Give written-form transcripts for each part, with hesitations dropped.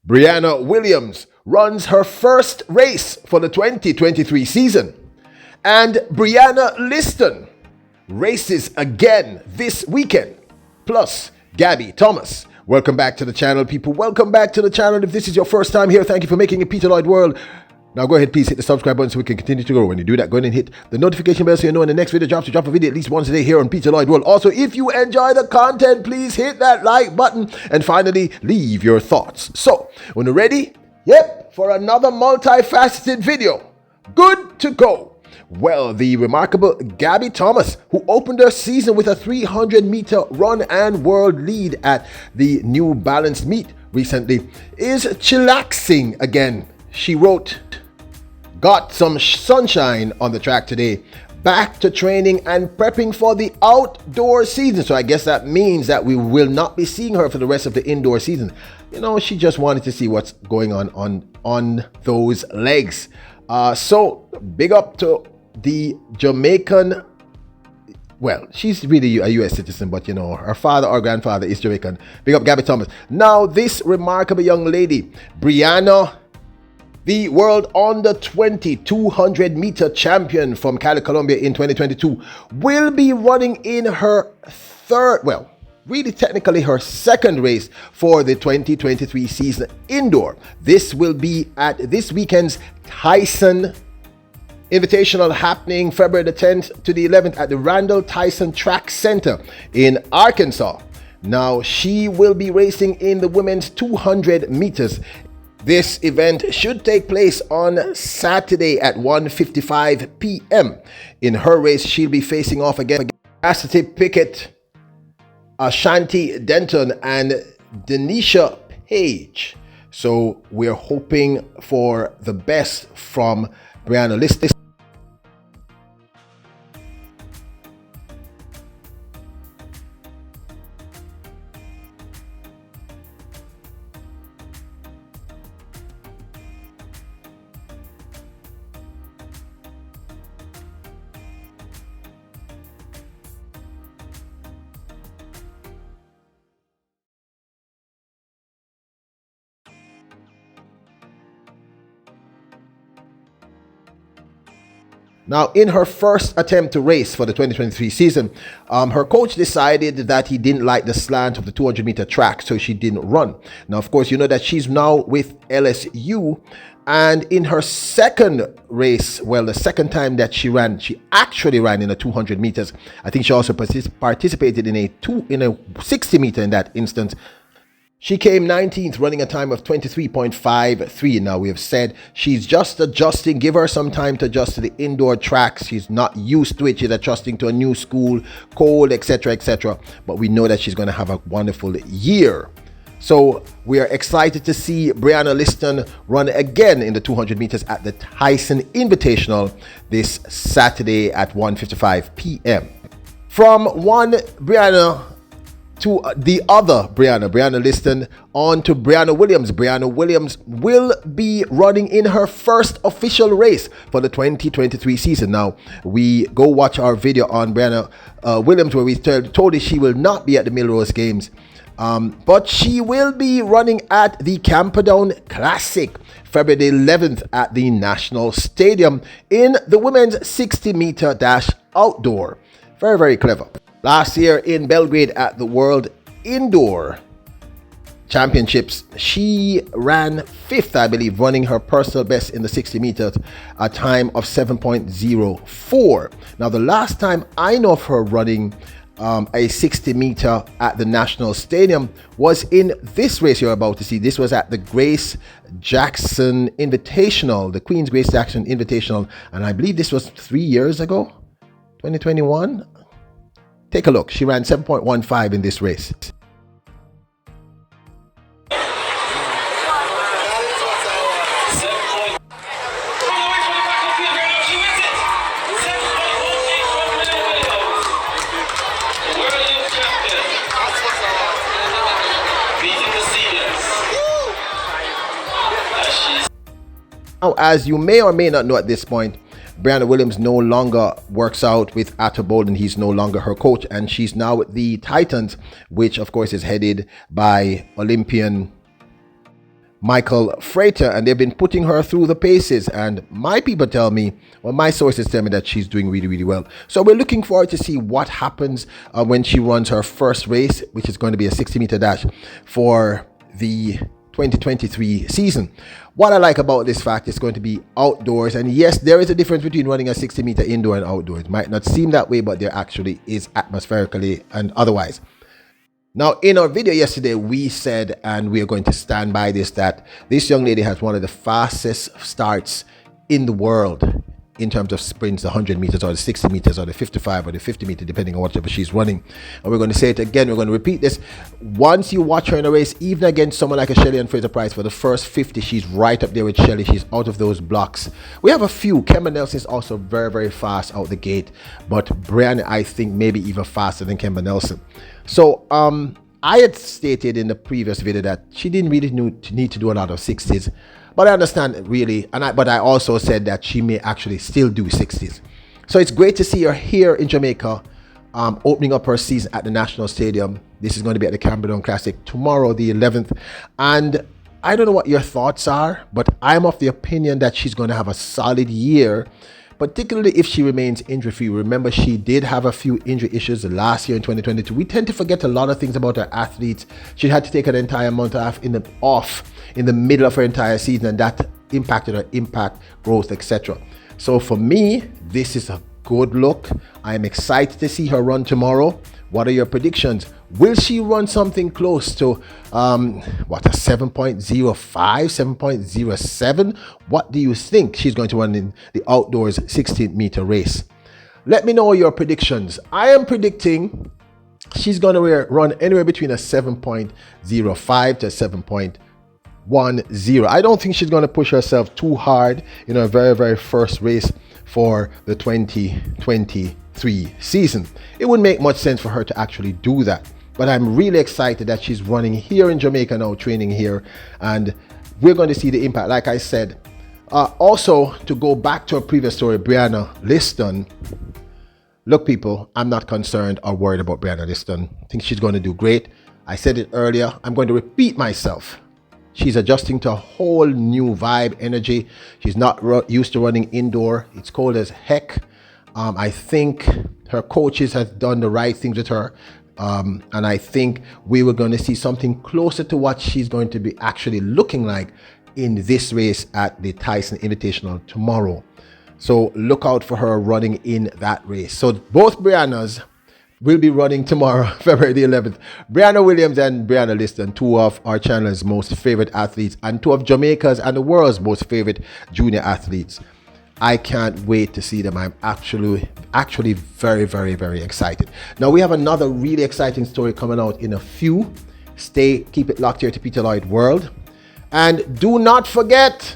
Brianna Williams runs her first race for the 2023 season. And Brianna Lyston races again this weekend. Plus, Gabby Thomas. Welcome back to the channel, people. Welcome back to the channel. If this is your first time here, thank you for making it Peter Lloyd World. Now go ahead, please hit the subscribe button so we can continue to grow. When you do that, go ahead and hit the notification bell so you know when the next video drops. We drop a video at least once a day here on Peter Lloyd World. Also, if you enjoy the content, please hit that like button. And finally, leave your thoughts. So, when you're ready, yep, for another multifaceted video. Good to go. Well, the remarkable Gabby Thomas, who opened her season with a 300-meter run and world lead at the New Balance meet recently, is chillaxing again. She wrote, "Got some sunshine on the track today. Back to training and prepping for the outdoor season." So I guess that means that we will not be seeing her for the rest of the indoor season. You know, she just wanted to see what's going on those legs. So big up to the Jamaican. Well, she's really a US citizen, but you know, her father or grandfather is Jamaican. Big up Gabby Thomas. Now, this remarkable young lady, Briana, the world under 20 200-meter champion from Cali, Colombia in 2022, will be running in her third, well, really technically her second race for the 2023 season indoor. This will be at this weekend's Tyson Invitational, happening February the 10th to the 11th at the Randall Tyson Track Center in Arkansas. Now, she will be racing in the women's 200 meters. This event should take place on Saturday at 1:55 p.m. In her race, she'll be facing off against Cassidy Pickett, Ashanti Denton, and Denisha Page. So we're hoping for the best from Brianna Lyston. Now, in her first attempt to race for the 2023 season, her coach decided that he didn't like the slant of the 200-meter track, so she didn't run. Now, of course, you know that she's now with LSU, and in her second race, well, the second time that she ran, she actually ran in the 200 meters. I think she also participated in a 60 meter in that instance. She came 19th, running a time of 23.53. Now, we have said she's just adjusting. Give her some time to adjust to the indoor tracks. She's not used to it. She's adjusting to a new school, cold, etc., etc. But we know that she's going to have a wonderful year. So we are excited to see Brianna Lyston run again in the 200 meters at the Tyson Invitational this Saturday at 1:55 p.m. From one Brianna to the other Brianna Lyston, on to Brianna Williams. Brianna Williams will be running in her first official race for the 2023 season. Now, we go watch our video on Brianna Williams where we told you she will not be at the Millrose Games, but she will be running at the Camperdown Classic February the 11th at the National Stadium in the women's 60-meter dash outdoor. Very, very clever. Last year in Belgrade at the World Indoor Championships, she ran 5th, I believe, running her personal best in the 60 meters, a time of 7.04. Now, the last time I know of her running a 60 meter at the National Stadium was in this race you're about to see. This was at the Grace Jackson Invitational, the Queen's Grace Jackson Invitational, and I believe this was 3 years ago, 2021. Take a look. She ran 7.15 in this race. Now, as you may or may not know at this point, Brianna Williams no longer works out with Atta Bolden. He's no longer her coach, and she's now with the Titans, which of course is headed by Olympian Michael Frater, and they've been putting her through the paces. And my people tell me, well, my sources tell me that she's doing really, really well. So we're looking forward to see what happens when she runs her first race, which is going to be a 60-meter dash for the 2023 season. What I like about this fact is going to be outdoors, and yes, there is a difference between running a 60-meter indoor and outdoors. It might not seem that way, but there actually is atmospherically and otherwise. Now, in our video yesterday, we said, and we are going to stand by this, that this young lady has one of the fastest starts in the world in terms of sprints, the 100 meters or the 60 meters or the 55 or the 50 meter, depending on whatever she's running. And we're going to say it again. We're going to repeat this. Once you watch her in a race, even against someone like a Shelley and Fraser Price, for the first 50, she's right up there with Shelley. She's out of those blocks. We have a few. Kemba Nelson is also very, very fast out the gate. But Brianna, I think, maybe even faster than Kemba Nelson. So, I had stated in the previous video that she didn't really need to do a lot of 60s. But I understand really, but I also said that she may actually still do 60s. So it's great to see her here in Jamaica, opening up her season at the National Stadium. This is going to be at the Camberdown Classic tomorrow, the 11th. And I don't know what your thoughts are, but I'm of the opinion that she's going to have a solid year, particularly if she remains injury-free. Remember, she did have a few injury issues last year in 2022. We tend to forget a lot of things about our athletes. She had to take an entire month off in the middle of her entire season, and that impacted her impact, growth, etc. So for me, this is a good look. I'm excited to see her run tomorrow. What are your predictions? Will she run something close to a 7.05, 7.07? What do you think she's going to run in the outdoors 16-meter race? Let me know your predictions. I am predicting she's going to run anywhere between a 7.05 to 7.10. I don't think she's going to push herself too hard in her very, very first race for the 2023 season. It wouldn't make much sense for her to actually do that. But I'm really excited that she's running here in Jamaica now, training here, and we're going to see the impact. Like I said, also to go back to a previous story, Brianna Lyston. Look, people, I'm not concerned or worried about Brianna Lyston. I think she's going to do great. I said it earlier. I'm going to repeat myself. She's adjusting to a whole new vibe, energy. She's not used to running indoor. It's cold as heck. I think her coaches have done the right things with her. And I think we were going to see something closer to what she's going to be actually looking like in this race at the Tyson Invitational tomorrow. So look out for her running in that race. So both Briannas will be running tomorrow, February the 11th. Brianna Williams and Brianna Lyston, two of our channel's most favorite athletes and two of Jamaica's and the world's most favorite junior athletes. I can't wait to see them. I'm actually very, very, very excited. Now we have another really exciting story coming out in a few. Keep it locked here to Peter Lloyd World. And do not forget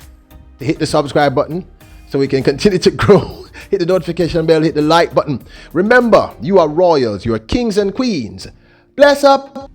to hit the subscribe button so we can continue to grow. Hit the notification bell, hit the like button. Remember, you are royals, you are kings and queens. Bless up.